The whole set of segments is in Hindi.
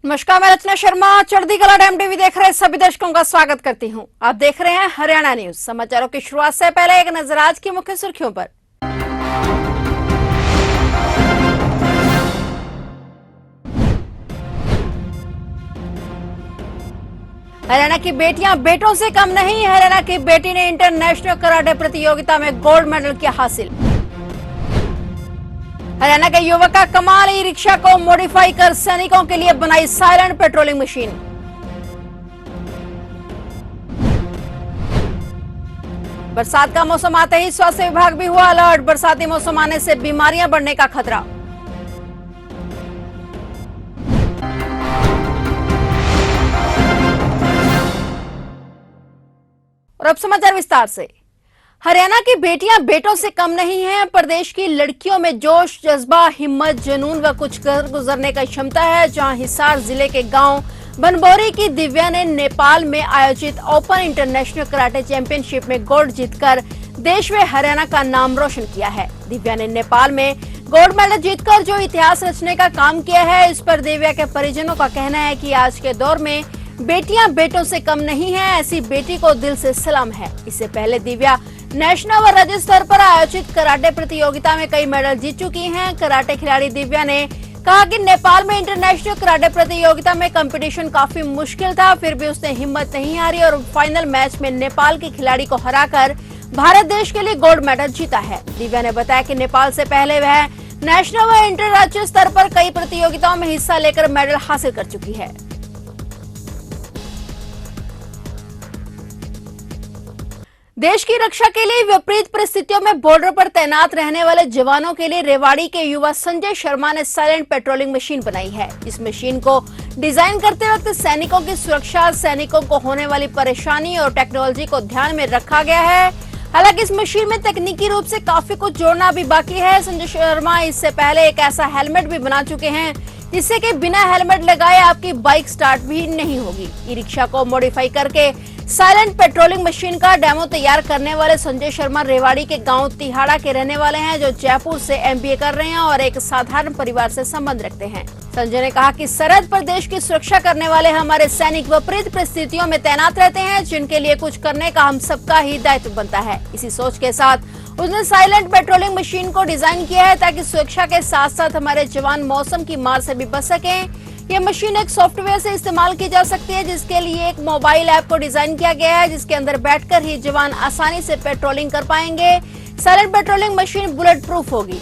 नमस्कार, मैं रचना शर्मा चढ़ती कला डैम टीवी देख रहे सभी दर्शकों का स्वागत करती हूं। आप देख रहे हैं हरियाणा न्यूज। समाचारों की शुरुआत से पहले एक नजर आज की मुख्य सुर्खियों पर। हरियाणा की बेटियां बेटों से कम नहीं। हरियाणा की बेटी ने इंटरनेशनल कराटे प्रतियोगिता में गोल्ड मेडल किया हासिल। हरियाणा के युवक का कमाल, ई रिक्शा को मॉडिफाई कर सैनिकों के लिए बनाई साइलेंट पेट्रोलिंग मशीन। बरसात का मौसम आते ही स्वास्थ्य विभाग भी हुआ अलर्ट। बरसाती मौसम आने से बीमारियां बढ़ने का खतरा। और अब समाचार विस्तार से। हरियाणा की बेटियां बेटों से कम नहीं हैं। प्रदेश की लड़कियों में जोश, जज्बा, हिम्मत, जुनून व कुछ कर गुजरने की क्षमता है। जहां हिसार जिले के गांव बनबोरी की दिव्या ने नेपाल में आयोजित ओपन इंटरनेशनल कराटे चैंपियनशिप में गोल्ड जीतकर देश व हरियाणा का नाम रोशन किया है। दिव्या ने नेपाल में गोल्ड मेडल जीतकर जो इतिहास रचने का काम किया है, इस पर दिव्या के परिजनों का कहना है कि आज के दौर में बेटियां बेटों से कम नहीं है। ऐसी बेटी को दिल से सलाम है। इससे पहले दिव्या नेशनल व राज्य स्तर पर आयोजित कराटे प्रतियोगिता में कई मेडल जीत चुकी हैं। कराटे खिलाड़ी दिव्या ने कहा कि नेपाल में इंटरनेशनल कराटे प्रतियोगिता में कंपटीशन काफी मुश्किल था, फिर भी उसने हिम्मत नहीं हारी और फाइनल मैच में नेपाल की खिलाड़ी को हराकर भारत देश के लिए गोल्ड मेडल जीता है। दिव्या ने बताया कि नेपाल से पहले वह नेशनल व इंटर राज्य स्तर पर कई प्रतियोगिताओं में हिस्सा लेकर मेडल हासिल कर चुकी है। देश की रक्षा के लिए विपरीत परिस्थितियों में बॉर्डर पर तैनात रहने वाले जवानों के लिए रेवाड़ी के युवा संजय शर्मा ने साइलेंट पेट्रोलिंग मशीन बनाई है। इस मशीन को डिजाइन करते वक्त सैनिकों की सुरक्षा, सैनिकों को होने वाली परेशानी और टेक्नोलॉजी को ध्यान में रखा गया है। हालांकि इस मशीन में तकनीकी रूप से काफी कुछ जोड़ना भी बाकी है। संजय शर्मा इससे पहले एक ऐसा हेलमेट भी बना चुके हैं जिससे कि बिना हेलमेट लगाए आपकी बाइक स्टार्ट भी नहीं होगी। ई रिक्शा को मॉडिफाई करके साइलेंट पेट्रोलिंग मशीन का डेमो तैयार करने वाले संजय शर्मा रेवाड़ी के गांव तिहाड़ा के रहने वाले हैं, जो जयपुर से एमबीए कर रहे हैं और एक साधारण परिवार से संबंध रखते हैं। संजय ने कहा कि सरहद पर देश की सुरक्षा करने वाले हमारे सैनिक विपरीत परिस्थितियों में तैनात रहते हैं, जिनके लिए कुछ करने का हम सबका ही दायित्व बनता है। इसी सोच के साथ उसने साइलेंट पेट्रोलिंग मशीन को डिजाइन किया है ताकि सुरक्षा के साथ साथ हमारे जवान मौसम की मार से भी बच सकें। यह मशीन एक सॉफ्टवेयर से इस्तेमाल की जा सकती है, जिसके लिए एक मोबाइल ऐप को डिजाइन किया गया है, जिसके अंदर बैठकर ही जवान आसानी से पेट्रोलिंग कर पाएंगे। Silent patrolling machine bullet proof होगी।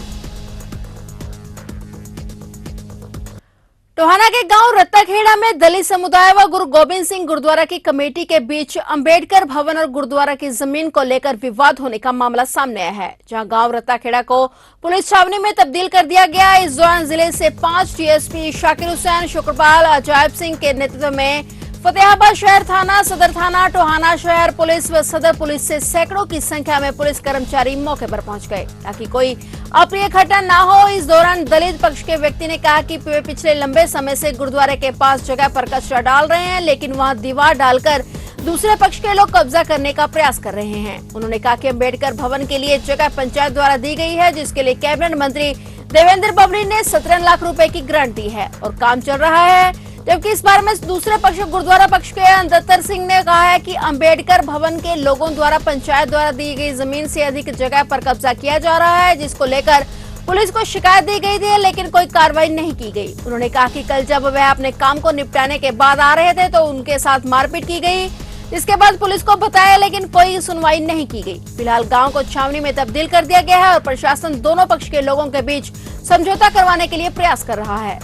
टोहाना के गांव रत्ताखेड़ा में दलित समुदाय व गुरु गोबिंद सिंह गुरुद्वारा की कमेटी के बीच अंबेडकर भवन और गुरुद्वारा की जमीन को लेकर विवाद होने का मामला सामने आया है, जहां गांव रत्ताखेड़ा को पुलिस छावनी में तब्दील कर दिया गया। इस दौरान जिले से 5 डीएसपी शाकिर हुसैन, शुक्रपाल, अजायब सिंह के नेतृत्व में फतेहाबाद शहर थाना, सदर थाना, टोहाना शहर पुलिस व सदर पुलिस से सैकड़ों की संख्या में पुलिस कर्मचारी मौके पर पहुंच गए ताकि कोई अप्रिय घटना न हो। इस दौरान दलित पक्ष के व्यक्ति ने कहा कि वे पिछले लंबे समय से गुरुद्वारे के पास जगह पर कचरा डाल रहे हैं, लेकिन वहां दीवार डालकर दूसरे पक्ष के लोग कब्जा करने का प्रयास कर रहे हैं। उन्होंने कहा कि अम्बेडकर भवन के लिए जगह पंचायत द्वारा दी गई है, जिसके लिए कैबिनेट मंत्री देवेंद्र बबली ने 17 लाख रुपए की ग्रांट दी है और काम चल रहा है। जबकि इस बारे में दूसरे पक्ष गुरुद्वारा पक्ष के दत्तर सिंह ने कहा है कि अंबेडकर भवन के लोगों द्वारा पंचायत द्वारा दी गई जमीन से अधिक जगह पर कब्जा किया जा रहा है, जिसको लेकर पुलिस को शिकायत दी गई थी, लेकिन कोई कार्रवाई नहीं की गई। उन्होंने कहा कि कल जब वह अपने काम को निपटाने के बाद आ रहे थे तो उनके साथ मारपीट की गई, जिसके बाद पुलिस को बताया, लेकिन कोई सुनवाई नहीं की गई। फिलहाल गाँव को छावनी में तब्दील कर दिया गया है और प्रशासन दोनों पक्ष के लोगों के बीच समझौता करवाने के लिए प्रयास कर रहा है।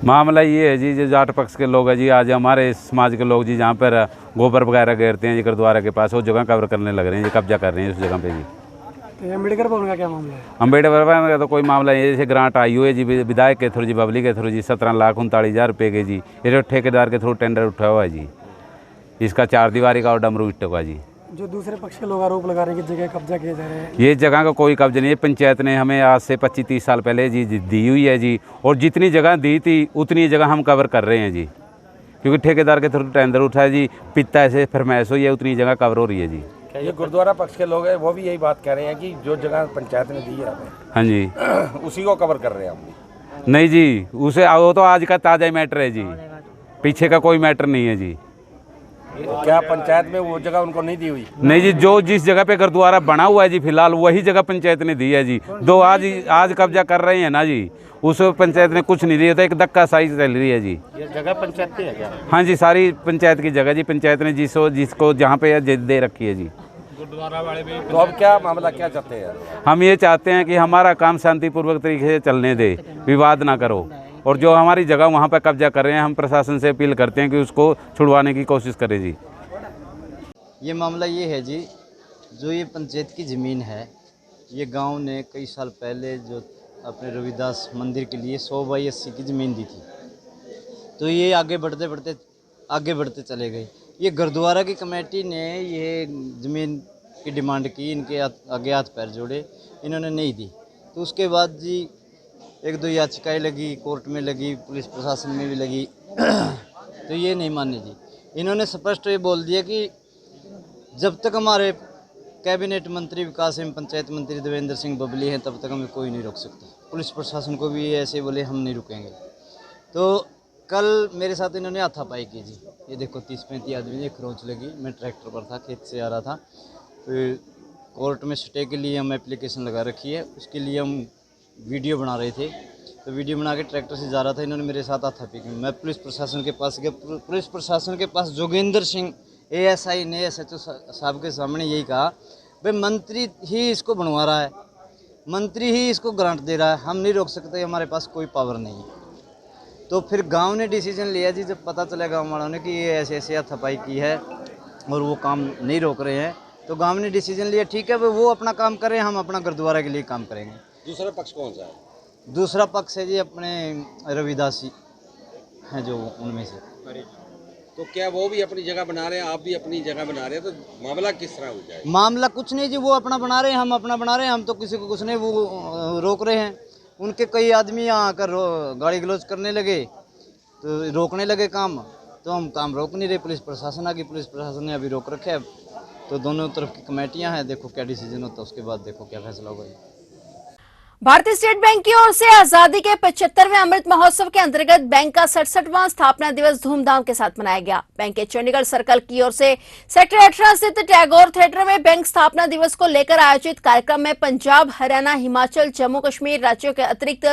मामला ये है जी, जो जाट पक्ष के लोग हैं जी, आज हमारे समाज के लोग जी जहाँ पर गोबर वगैरह घेरते हैं जी गुरुद्वारा के पास, वो जगह कवर करने लग रहे हैं जी, कब्जा कर रहे हैं उस जगह पे जी। तो अम्बेडकर भवन का क्या मामला है? अम्बेडकर भवन का तो कोई मामला नहीं है। जैसे ग्रांट आई हुई है जी विधायक के थ्रू जी, बबली के थ्रू जी, 17,39,000 रुपये के जी। ये ठेकेदार के थ्रू टेंडर उठा हुआ है जी। इसका 4 दीवारी का और डमरू इट्टों का जी। जो दूसरे पक्ष के लोग आरोप लगा रहे हैं कि जगह कब्जा किए जा रहे हैं, ये जगह का कोई कब्जा नहीं है। पंचायत ने हमें आज से 25-30 साल पहले जी दी हुई है जी, और जितनी जगह दी थी उतनी जगह हम कवर कर रहे हैं जी, क्योंकि ठेकेदार के थ्रू टेंडर उठा है जी। पिता ऐसे फरमाइश हुई है, उतनी जगह कवर हो रही है जी। क्या ये गुरुद्वारा पक्ष के लोग हैं वो भी यही बात कह रहे हैं कि जो जगह पंचायत ने दी है हमें, हाँ जी, उसी को कवर कर रहे हैं हम भी? नहीं जी, उसे वो तो आज का ताज़ा मैटर है जी, पीछे का कोई मैटर नहीं है जी। क्या पंचायत में वो जगह उनको नहीं दी हुई? नहीं जी, जो जिस जगह पे गुरुद्वारा बना हुआ है जी फिलहाल वही जगह पंचायत ने दी है जी। दो आज कब्जा कर रहे हैं ना जी, उस पंचायत ने कुछ नहीं दिया था, एक धक्का साई चल रही है जी। ये जगह पंचायत की है क्या? हाँ जी, सारी पंचायत की जगह जी, पंचायत ने जिसको जहाँ पे है दे रखी है जी। तो अब क्या मामला, क्या चाहते हैं? हम ये चाहते हैं कि हमारा काम शांतिपूर्वक तरीके से चलने दे, विवाद ना करो, और जो हमारी जगह वहाँ पर कब्जा कर रहे हैं हम प्रशासन से अपील करते हैं कि उसको छुड़वाने की कोशिश करें जी। ये मामला ये है जी, जो ये पंचायत की ज़मीन है, ये गांव ने कई साल पहले जो अपने रविदास मंदिर के लिए 100 बाई 80 की ज़मीन दी थी, तो ये आगे बढ़ते चले गए। ये गुरुद्वारा की कमेटी ने ये ज़मीन की डिमांड की, इनके आगे हाथ पैर जोड़े, इन्होंने नहीं दी। तो उसके बाद जी 1-2 याचिकाएं लगी, कोर्ट में लगी, पुलिस प्रशासन में भी लगी तो ये नहीं माने जी। इन्होंने स्पष्ट ये बोल दिया कि जब तक हमारे कैबिनेट मंत्री विकास एवं पंचायत मंत्री देवेंद्र सिंह बबली हैं तब तक हमें कोई नहीं रोक सकता। पुलिस प्रशासन को भी ये ऐसे बोले हम नहीं रुकेंगे। तो कल मेरे साथ इन्होंने हाथापाई की जी। ये देखो 30-35 आदमी, एक खरोंच लगी, मैं ट्रैक्टर पर था, खेत से आ रहा था। फिर कोर्ट में स्टे के लिए हम एप्लीकेशन लगा रखी है, उसके लिए हम वीडियो बना रहे थे, तो वीडियो बना के ट्रैक्टर से जा रहा था, इन्होंने मेरे साथ हाथापाई की। मैं पुलिस प्रशासन के पास गया, पुलिस प्रशासन के पास जोगेंद्र सिंह ASI ने SHO साहब के सामने यही कहा, भाई मंत्री ही इसको बनवा रहा है, मंत्री ही इसको ग्रांट दे रहा है, हम नहीं रोक सकते, हमारे पास कोई पावर नहीं है। तो फिर गांव ने डिसीजन लिया जी, जब पता चला गांव वालों ने कि ये ऐसे हाथापाई की है और वो काम नहीं रोक रहे हैं, तो गांव ने डिसीजन लिया ठीक है भाई वो अपना काम करें, हम अपना गुरुद्वारा के लिए काम करेंगे। दूसरा पक्ष कौन सा है? दूसरा पक्ष है जी अपने रविदास जी हैं जो उनमें से। तो क्या वो भी अपनी जगह बना रहे हैं, आप भी अपनी जगह बना रहे हैं, तो मामला किस तरह हो जाए? मामला कुछ नहीं जी, वो अपना बना रहे हैं, हम अपना बना रहे हैं, हम तो किसी को कुछ नहीं, वो रोक रहे हैं। उनके कई आदमी यहाँ आकर गाड़ी गलौज करने लगे, तो रोकने लगे काम, तो हम काम रोक नहीं रहे। पुलिस प्रशासन आ गई, पुलिस प्रशासन ने अभी रोक रखे है। तो दोनों तरफ की कमेटियाँ हैं, देखो क्या डिसीजन होता है, उसके बाद देखो क्या फैसला होगा। भारतीय स्टेट बैंक की ओर से आजादी के 75वें अमृत महोत्सव के अंतर्गत बैंक का 67वां स्थापना दिवस धूमधाम के साथ मनाया गया। बैंक के चंडीगढ़ सर्कल की ओर से सेक्टर 18 स्थित टैगोर थिएटर में बैंक स्थापना दिवस को लेकर आयोजित कार्यक्रम में पंजाब, हरियाणा, हिमाचल, जम्मू कश्मीर राज्यों के अतिरिक्त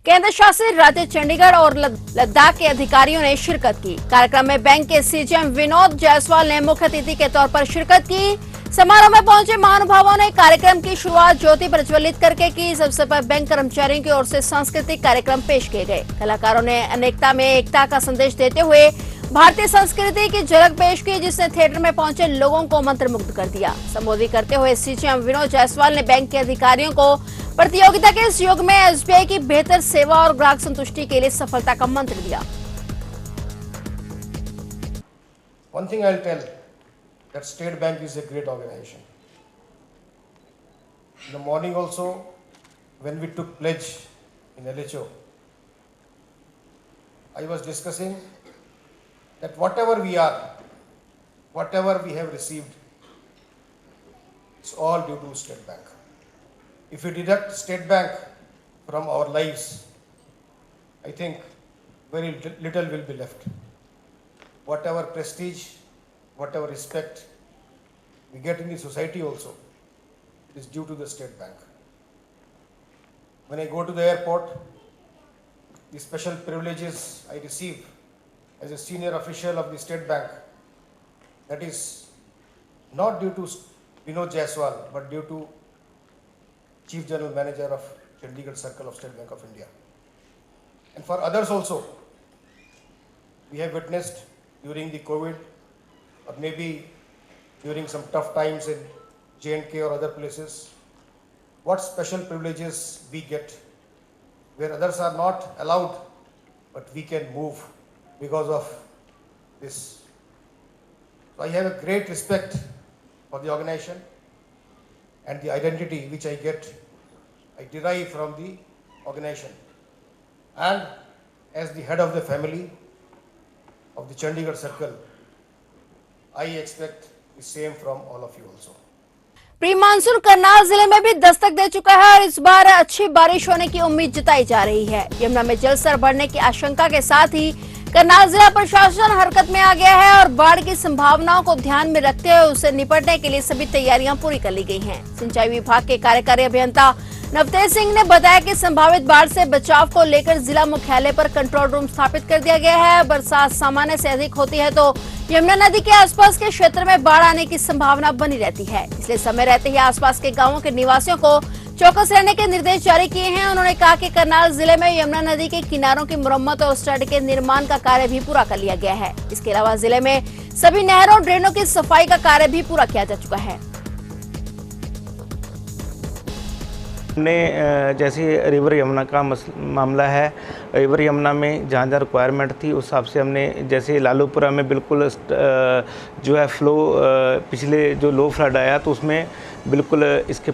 केंद्र शासित राज्य चंडीगढ़ और लद्दाख के अधिकारियों ने शिरकत की। कार्यक्रम में बैंक के CGM विनोद जायसवाल ने मुख्य अतिथि के तौर पर शिरकत की। समारोह में पहुंचे महानुभावों ने कार्यक्रम की शुरुआत ज्योति प्रज्वलित करके की। इस अवसर पर बैंक कर्मचारियों की ओर से सांस्कृतिक कार्यक्रम पेश किए गए। कलाकारों ने अनेकता में एकता का संदेश देते हुए भारतीय संस्कृति की झलक पेश की, जिसने थिएटर में पहुंचे लोगों को मंत्रमुग्ध कर दिया। संबोधित करते हुए CGM विनोद जायसवाल ने बैंक के अधिकारियों को प्रतियोगिता के इस युग में SBI की बेहतर सेवा और ग्राहक संतुष्टि के लिए सफलता का मंत्र दिया। One thing I'll tell, that State Bank is a great organization. In the morning also, when we took pledge in LHO, I was discussing that whatever we are, whatever we have received, it's all due to State Bank. If we deduct State Bank from our lives, I think very little will be left. Whatever prestige, whatever respect we get in the society also, it is due to the State Bank. When I go to the airport, the special privileges I receive as a senior official of the State Bank, that is not due to Vinod Jaiswal, but due to Chief General Manager of Chandigarh Circle of State Bank of India. And for others also, we have witnessed during the COVID, or maybe during some tough times in J&K or other places, what special privileges we get, where others are not allowed, but we can move because of this. So I have a great respect for the organization, and the identity which I get, I derive from the organization. And as the head of the family of the Chandigarh Circle, I expect the same from all of you also. Pre monsoon Karnal जिले में भी दस्तक दे चुका है और इस बार अच्छी बारिश होने की उम्मीद जताई जा रही है। यमुना में जलस्तर बढ़ने की आशंका के साथ ही करनाल जिला प्रशासन हरकत में आ गया है और बाढ़ की संभावनाओं को ध्यान में रखते हुए उससे निपटने के लिए सभी तैयारियां पूरी कर ली गई हैं। सिंचाई विभाग के कार्यकारी अभियंता नवतेज सिंह ने बताया कि संभावित बाढ़ से बचाव को लेकर जिला मुख्यालय पर कंट्रोल रूम स्थापित कर दिया गया है। बरसात सामान्य से अधिक होती है तो यमुना नदी के आसपास के क्षेत्र में बाढ़ आने की संभावना बनी रहती है, इसलिए समय रहते ही आसपास के गांवों के निवासियों को चौकस रहने के निर्देश जारी किए हैं। उन्होंने कहा कि करनाल जिले में यमुना नदी के किनारों की मरम्मत और स्टड के निर्माण का कार्य भी पूरा कर लिया गया है। इसके अलावा जिले में सभी नहरों और ड्रेनों की सफाई का कार्य भी पूरा किया जा चुका है। हमने जैसे रिवर यमुना का मामला है, रिवर यमुना में जहाँ जहाँ रिक्वायरमेंट थी उस हिसाब से हमने जैसे लालूपुरा में बिल्कुल जो है फ्लो पिछले जो लो फ्लड आया तो उसमें बिल्कुल इसके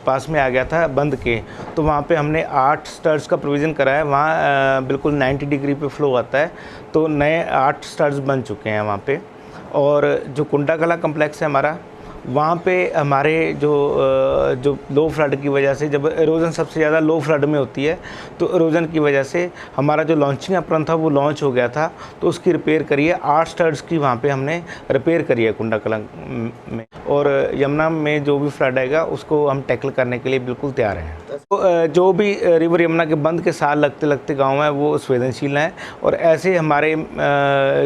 पास में आ गया था बंद के, तो वहाँ पे हमने 8 स्टड्स का प्रोविज़न करा है। वहाँ बिल्कुल 90 डिग्री पे फ्लो आता है, तो नए 8 स्टड्स बन चुके हैं वहाँ पे। और जो कुंडा कला कम्प्लेक्स है हमारा, वहाँ पे हमारे जो लो फ्लड की वजह से, जब एरोजन सबसे ज़्यादा लो फ्लड में होती है तो एरोजन की वजह से हमारा जो लॉन्चिंग एप्रन था वो लॉन्च हो गया था, तो उसकी रिपेयर करी है। 8 स्टड्स की वहाँ पे हमने रिपेयर करी है कुंडा कला में। और यमुना में जो भी फ्लड आएगा उसको हम टैकल करने के लिए बिल्कुल तैयार हैं। तो जो भी रिवर यमुना के बंद के साथ लगते लगते गाँव हैं वो संवेदनशील हैं, और ऐसे हमारे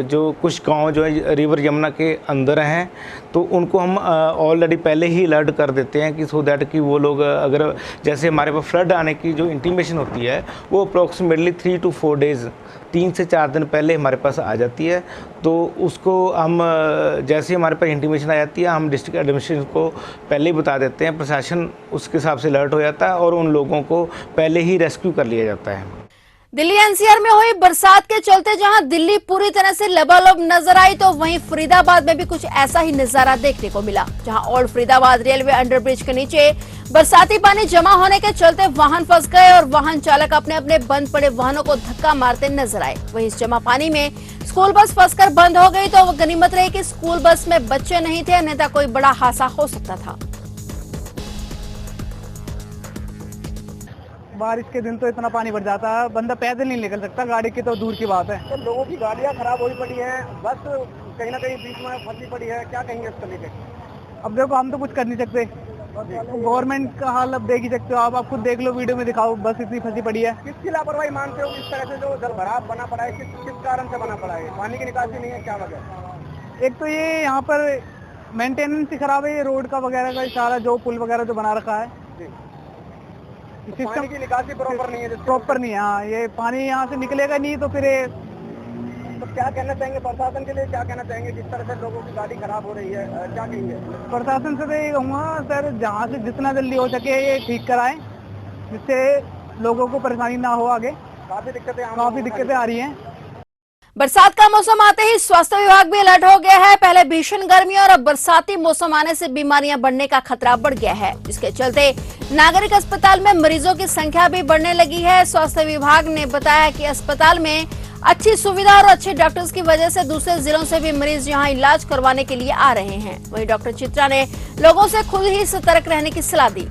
जो कुछ गाँव जो है रिवर यमुना के अंदर हैं तो उनको हम ऑलरेडी पहले ही अलर्ट कर देते हैं कि सो दैट कि वो लोग अगर जैसे हमारे पास फ्लड आने की जो इंटीमेशन होती है वो अप्रॉक्सीमेटली 3 to 4 डेज़ 3 से 4 दिन पहले हमारे पास आ जाती है। तो उसको हम जैसे हमारे पास इंटीमेशन आ जाती है हम डिस्ट्रिक्ट एडमिनिस्ट्रेशन को पहले ही बता देते हैं, प्रशासन उसके हिसाब से अलर्ट हो जाता है और उन लोगों को पहले ही रेस्क्यू कर लिया जाता है। दिल्ली एनसीआर में हुई बरसात के चलते जहां दिल्ली पूरी तरह से लबालब नजर आई तो वहीं फरीदाबाद में भी कुछ ऐसा ही नजारा देखने को मिला, जहां ओल्ड फरीदाबाद रेलवे अंडरब्रिज के नीचे बरसाती पानी जमा होने के चलते वाहन फंस गए और वाहन चालक अपने अपने बंद पड़े वाहनों को धक्का मारते नजर आए। वहीं इस जमा पानी में स्कूल बस फंसकर बंद हो गई तो गनीमत रही कि स्कूल बस में बच्चे नहीं थे, अन्यथा कोई बड़ा हादसा हो सकता था। बारिश के दिन तो इतना पानी भर जाता है, बंदा पैदल नहीं निकल सकता, गाड़ी की तो दूर की बात है। तो लोगों की गाड़ियाँ खराब हुई पड़ी हैं, बस कहीं ना कहीं बीच में फंसी पड़ी है, क्या कहेंगे इसको लेकर? अब देखो हम तो कुछ कर नहीं सकते, गवर्नमेंट का हाल अब देख ही सकते हो आप खुद देख लो, वीडियो में दिखाओ, बस इतनी फंसी पड़ी है। किसकी लापरवाही मानते हो इस तरह से जो जल भराव बना पड़ा है, किस कारण से बना पड़ा है? पानी की निकासी नहीं है, क्या वजह? एक तो ये यहाँ पर मेंटेनेंस ही खराब है, ये रोड का वगैरह का सारा जो पुल वगैरह जो बना रखा है, सिस्टम की निकासी प्रॉपर नहीं है, प्रॉपर नहीं है। हाँ, ये पानी यहाँ से निकलेगा नहीं तो फिर तो क्या कहना चाहेंगे प्रशासन के लिए, क्या कहना चाहेंगे जिस तरह से लोगों की गाड़ी खराब हो रही है, क्या कहेंगे? प्रशासन से तो ये कहूँगा सर, जहाँ से जितना जल्दी हो सके ये ठीक कराएं, जिससे लोगों को परेशानी ना हो आगे। काफी दिक्कतें आ रही हैं। बरसात का मौसम आते ही स्वास्थ्य विभाग भी अलर्ट हो गया है। पहले भीषण गर्मी और अब बरसाती मौसम आने से बीमारियां बढ़ने का खतरा बढ़ गया है, जिसके चलते नागरिक अस्पताल में मरीजों की संख्या भी बढ़ने लगी है। स्वास्थ्य विभाग ने बताया कि अस्पताल में अच्छी सुविधा और अच्छे डॉक्टर्स की वजह से दूसरे जिलों से भी मरीज यहां इलाज करवाने के लिए आ रहे हैं। वहीं डॉक्टर चित्रा ने लोगों से खुद ही सतर्क रहने की सलाह दी।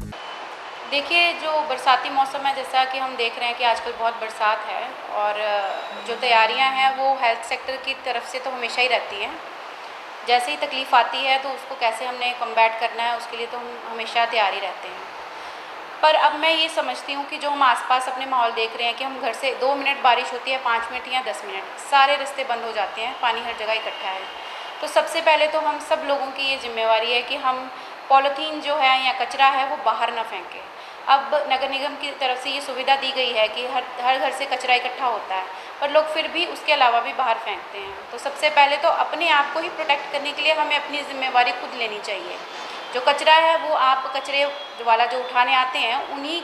देखिए, जो बरसाती मौसम है, जैसा कि हम देख रहे हैं कि आजकल बहुत बरसात है और जो तैयारियां हैं वो हेल्थ सेक्टर की तरफ से तो हमेशा ही रहती हैं। जैसे ही तकलीफ़ आती है तो उसको कैसे हमने कम्बैट करना है उसके लिए तो हम हमेशा तैयार ही रहते हैं। पर अब मैं ये समझती हूँ कि जो हम आसपास अपने माहौल देख रहे हैं कि हम घर से 2 मिनट बारिश होती है, 5 मिनट या 10 मिनट, सारे रास्ते बंद हो जाते हैं, पानी हर जगह इकट्ठा है। तो सबसे पहले तो हम सब लोगों की ये जिम्मेवारी है कि हम पॉलीथीन जो है या कचरा है वो बाहर ना फेंकें। अब नगर निगम की तरफ से ये सुविधा दी गई है कि हर घर से कचरा इकट्ठा होता है, पर लोग फिर भी उसके अलावा भी बाहर फेंकते हैं। तो सबसे पहले तो अपने आप को ही प्रोटेक्ट करने के लिए हमें अपनी जिम्मेवारी खुद लेनी चाहिए। जो कचरा है वो आप कचरे वाला जो उठाने आते हैं उन्हीं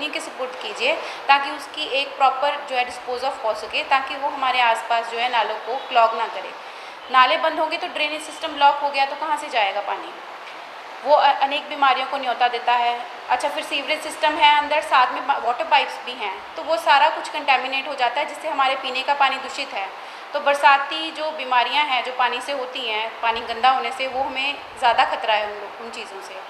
के सपोर्ट कीजिए, ताकि उसकी एक प्रॉपर जो है डिस्पोज ऑफ हो सके, ताकि वो हमारे आसपास जो है नालों को क्लॉग ना करे। नाले बंद होंगे तो ड्रेनेज सिस्टम ब्लॉक हो गया तो कहाँ से जाएगा पानी, वो अनेक बीमारियों को न्योता देता है। अच्छा, फिर सीवरेज सिस्टम है अंदर, साथ में वाटर पाइप्स भी हैं, तो वो सारा कुछ कंटेमिनेट हो जाता है, जिससे हमारे पीने का पानी दूषित है। तो बरसाती जो बीमारियां हैं जो पानी से होती हैं, पानी गंदा होने से, वो हमें ज़्यादा खतरा है उन चीज़ों से।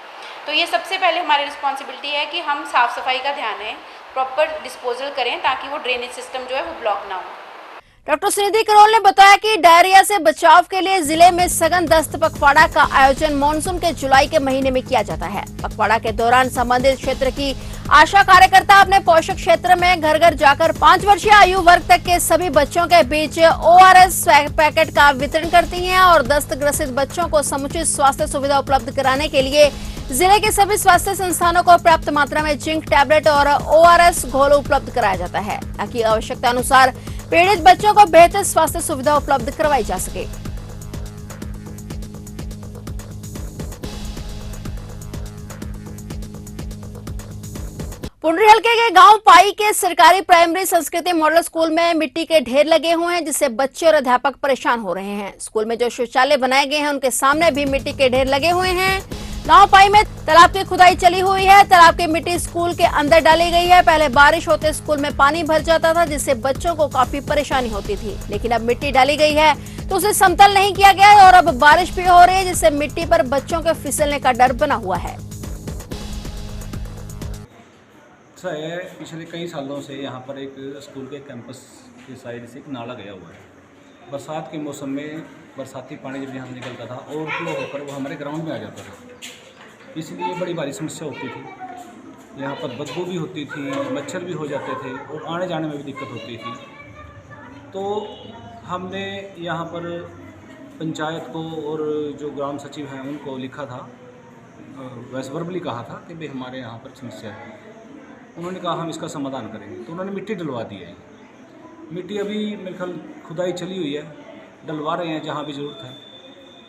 तो ये सबसे पहले हमारी रिस्पॉन्सिबिलिटी है कि हम साफ़ सफाई का ध्यान दें, प्रॉपर डिस्पोजल करें ताकि वो ड्रेनेज सिस्टम जो है वो ब्लॉक ना हो। डॉक्टर सुनिधि करोल ने बताया कि डायरिया से बचाव के लिए जिले में सघन दस्त पखवाड़ा का आयोजन मानसून के जुलाई के महीने में किया जाता है। पखवाड़ा के दौरान संबंधित क्षेत्र की आशा कार्यकर्ता अपने पोषक क्षेत्र में घर घर जाकर 5 वर्षीय आयु वर्ग तक के सभी बच्चों के बीच ORS पैकेट का वितरण करती हैं और दस्त ग्रसित बच्चों को समुचित स्वास्थ्य सुविधा उपलब्ध कराने के लिए जिले के सभी स्वास्थ्य संस्थानों को पर्याप्त मात्रा में जिंक टैबलेट और ORS घोल उपलब्ध कराया जाता है ताकि आवश्यकता अनुसार पीड़ित बच्चों को बेहतर स्वास्थ्य सुविधा उपलब्ध करवाई जा सके। पुंडरी हल्के के गांव पाई के सरकारी प्राइमरी संस्कृति मॉडल स्कूल में मिट्टी के ढेर लगे हुए हैं जिससे बच्चे और अध्यापक परेशान हो रहे हैं। स्कूल में जो शौचालय बनाए गए हैं उनके सामने भी मिट्टी के ढेर लगे हुए हैं। गांव पाई में तालाब की खुदाई चली हुई है। तालाब की मिट्टी स्कूल के अंदर डाली गई है। पहले बारिश होते स्कूल में पानी भर जाता था जिससे बच्चों को काफी परेशानी होती थी, लेकिन अब मिट्टी डाली गई है तो उसे समतल नहीं किया गया है और अब बारिश भी हो रही है जिससे मिट्टी पर बच्चों के फिसलने का डर बना हुआ है। पिछले कई सालों से यहाँ पर एक स्कूल के कैंपस के साइड से एक नाला गया हुआ है। बरसात के मौसम में बरसाती पानी जब यहाँ से निकलता था ओवरफ्लो होकर वो हमारे ग्राउंड में आ जाता था, इसलिए बड़ी भारी समस्या होती थी। यहाँ पर बदबू भी होती थी, मच्छर भी हो जाते थे और आने जाने में भी दिक्कत होती थी। तो हमने यहाँ पर पंचायत को और जो ग्राम सचिव हैं उनको लिखा था, वैसे वर्बली कहा था कि भाई हमारे यहाँ पर समस्या है। उन्होंने कहा हम इसका समाधान करेंगे, तो उन्होंने मिट्टी डलवा दी है। मिट्टी अभी मेरे ख्याल खुदाई चली हुई है, डलवा रहे हैं जहाँ भी ज़रूरत है।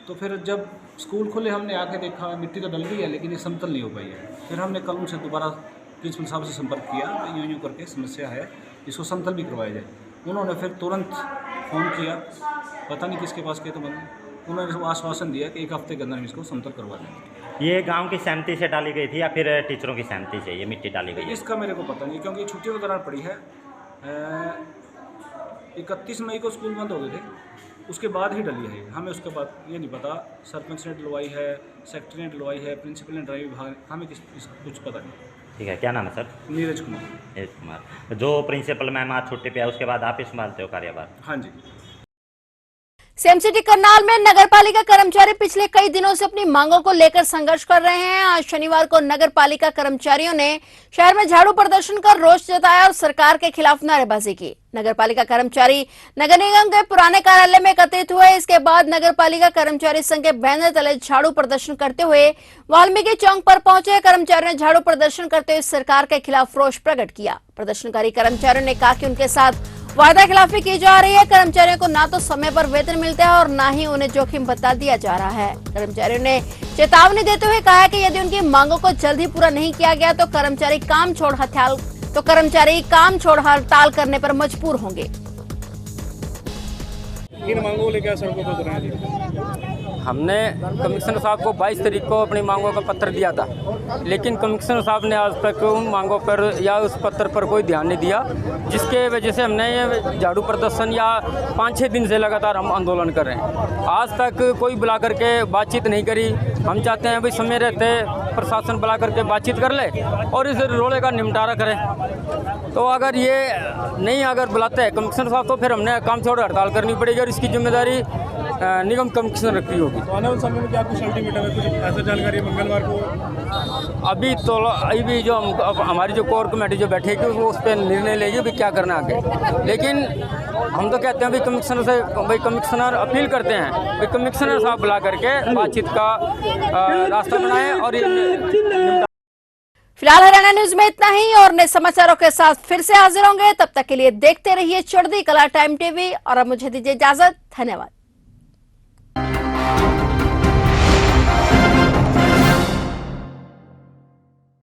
तो फिर जब स्कूल खुले हमने आके देखा मिट्टी तो डल गई है लेकिन ये समतल नहीं हो पाई है। फिर हमने कल उनसे दोबारा प्रिंसिपल साहब से संपर्क किया, यूँ करके समस्या है, इसको समतल भी करवाया जाए। उन्होंने फिर तुरंत फ़ोन किया, पता नहीं किसके पास किया, तो उन्होंने आश्वासन दिया कि 1 हफ्ते के अंदर हम इसको समतल करवा देंगे। ये गांव की सहमति से डाली गई थी या फिर टीचरों की सहमति से ये मिट्टी डाली गई? इसका मेरे को पता नहीं, क्योंकि छुट्टियों के दौरान पड़ी है। 31 मई को स्कूल बंद हो गए थे, उसके बाद ही डली है। हमें उसके बाद ये नहीं पता सरपंच ने डलवाई है, सेक्रेटरी ने डलवाई है, प्रिंसिपल ने डलवाई, विभाग, हमें कुछ पता नहीं। ठीक है, क्या नाम है सर? नीरज कुमार। नीरज कुमार। जो प्रिंसिपल मैम आज छुट्टी पे है उसके बाद आप ही संभालते हो कार्यभार? हाँ जी। सीएमसीटी करनाल में नगरपालिका कर्मचारी पिछले कई दिनों से अपनी मांगों को लेकर संघर्ष कर रहे हैं। आज शनिवार को नगरपालिका कर्मचारियों ने शहर में झाड़ू प्रदर्शन कर रोष जताया और सरकार के खिलाफ नारेबाजी की। नगरपालिका कर्मचारी नगर निगम के पुराने कार्यालय में एकत्रित हुए। इसके बाद नगरपालिका कर्मचारी संघ के बैनर तले झाड़ू प्रदर्शन करते हुए वाल्मीकि चौक पर पहुंचे। कर्मचारियों ने झाड़ू प्रदर्शन करते हुए सरकार के खिलाफ रोष प्रकट किया। प्रदर्शनकारी कर्मचारियों ने कहा कि उनके साथ वादा खिलाफी की जा रही है। कर्मचारियों को ना तो समय पर वेतन मिलता है और ना ही उन्हें जोखिम भत्ता दिया जा रहा है। कर्मचारियों ने चेतावनी देते हुए कहा कि यदि उनकी मांगों को जल्द ही पूरा नहीं किया गया तो कर्मचारी काम छोड़ हड़ताल करने पर मजबूर होंगे। इन मांगों को लेकर सड़कों पर उतरे हैं? हमने कमिश्नर साहब को 22 तारीख को अपनी मांगों का पत्र दिया था, लेकिन कमिश्नर साहब ने आज तक उन मांगों पर या उस पत्र पर कोई ध्यान नहीं दिया, जिसके वजह से हमने ये झाड़ू प्रदर्शन या 5-6 दिन से लगातार हम आंदोलन कर रहे हैं। आज तक कोई बुला करके बातचीत नहीं करी। हम चाहते हैं भाई समय रहते प्रशासन बुला करके बातचीत कर ले और इस रोले का निपटारा करें। तो अगर ये नहीं अगर बुलाते हैं कमिश्नर साहब तो फिर हमने काम छोड़ हड़ताल करनी पड़ेगी और इसकी जिम्मेदारी निगम कमिश्नर रखनी होगी। आने वाले समय में क्या कुछ अल्टीमेटम है, कुछ ऐसा जानकारी मंगलवार को? अभी जो हमारी जो कोर कमेटी जो बैठेगी वो उस पर निर्णय लेगी भी क्या करना आगे। लेकिन हम तो कहते हैं भाई कमिश्नर से भाई कमिश्नर अपील करते हैं भाई कमिश्नर साहब बुला करके बातचीत का रास्ता बनाए। और फिलहाल हरियाणा न्यूज में इतना ही और नए समाचारों के साथ फिर से हाजिर होंगे। तब तक के लिए देखते रहिए चढ़ती कला टाइम टीवी और अब मुझे दीजिए इजाजत। धन्यवाद।